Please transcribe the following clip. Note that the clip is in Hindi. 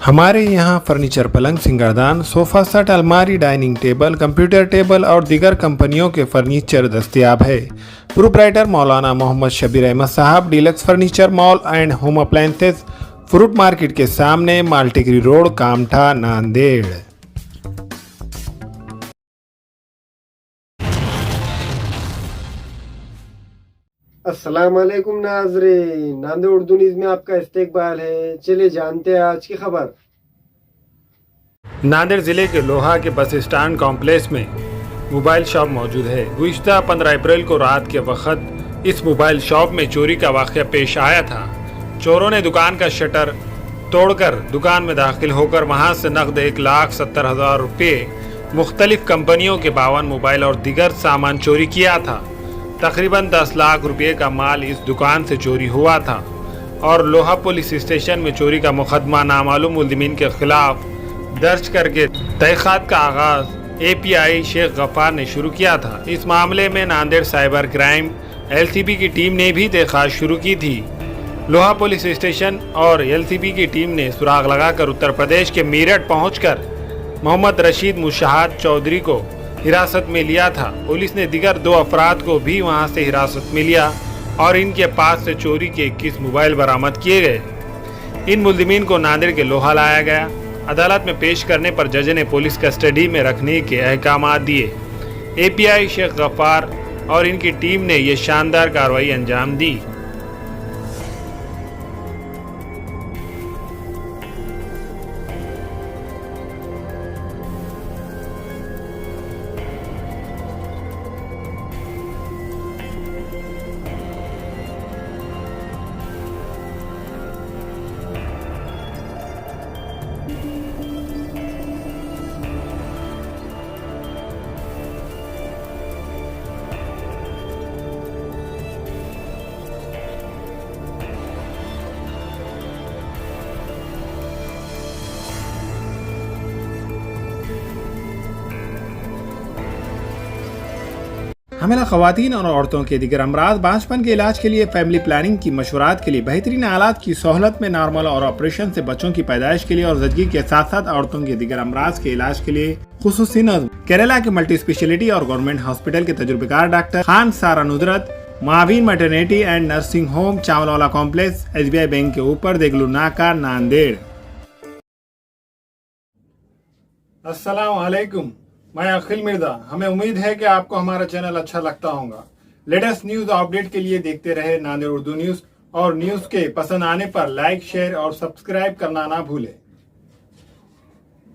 हमारे यहाँ फर्नीचर, पलंग, सिंगारदान, सोफा सेट, अलमारी, डाइनिंग टेबल, कंप्यूटर टेबल और दीगर कंपनियों के फर्नीचर दस्तयाब है। प्रोप्राइटर मौलाना मोहम्मद शबीर अहमद साहब, deluxe furniture mall and home appliances, fruit market के सामने, माल्टिकरी रोड, कामठा, नांदेड़। अस्सलाम वालेकुम नाज़रीन, नांदेड़ उर्दू न्यूज़ में आपका इस्तकबाल है। चलिए जानते हैं आज की खबर। नांदेड़ जिले के लोहा के बस स्टैंड कॉम्प्लेक्स में मोबाइल शॉप मौजूद है। गुज़िश्ता 15 अप्रैल को रात के वक्त इस मोबाइल शॉप में चोरी का वाक़या पेश आया था। चोरों ने दुकान का शटर तोड़कर दुकान में दाखिल होकर वहां से नकद 1,70,000 रुपये, मुख्तलिफ कंपनियों के 52 मोबाइल और दीगर सामान चोरी किया था। तकरीबन 10 लाख रुपये का माल इस दुकान से चोरी हुआ था और लोहा पुलिस स्टेशन में चोरी का मुकदमा नामालूम मुलजिमीन के खिलाफ दर्ज करके तहक़ीक़ात का आगाज़ API शेख गफ्फार ने शुरू किया था। इस मामले में नांदेड़ साइबर क्राइम LCB की टीम ने भी तहक़ीक़ात शुरू की थी। लोहा पुलिस स्टेशन और LCB की टीम ने सुराग लगाकर उत्तर प्रदेश के मीरठ पहुंचकर मोहम्मद रशीद मुशाहद चौधरी को हिरासत में लिया था। पुलिस ने दीगर 2 अफराद को भी वहां से हिरासत में लिया और इनके पास से चोरी के 21 मोबाइल बरामद किए गए। इन मुलजिमीन को नांदेड़ के लोहा लाया गया। अदालत में पेश करने पर जज ने पुलिस कस्टडी में रखने के अहकाम दिए। API शेख गफ्फार और इनकी टीम ने ये शानदार कार्रवाई अंजाम दी। हमें ख़वातीन और औरतों के दिगर अमराज, बांझपन के इलाज के लिए, फैमिली प्लानिंग की मशवरात के लिए, बेहतरीन आलात की सहूलत में, नॉर्मल और ऑपरेशन से बच्चों की पैदाइश के लिए और ज़चगी के साथ साथ औरतों के दिगर अमराज के इलाज के लिए खुसूसी नज़्म केरला के मल्टी स्पेशलिटी और गवर्नमेंट हॉस्पिटल के तजुर्बेकार doctor Khan Sara Nudrat, Maveen maternity and nursing home, Chawalwala complex, SBI bank के ऊपर, देगलू नाका, नांदेड़। अस्सलाम वालेकुम, मैं अखिल मिर्जा। हमें उम्मीद है कि आपको हमारा चैनल अच्छा लगता होगा। लेटेस्ट न्यूज अपडेट के लिए देखते रहे नांदेड़ उर्दू न्यूज और न्यूज के पसंद आने पर लाइक, शेयर और सब्सक्राइब करना ना भूलें।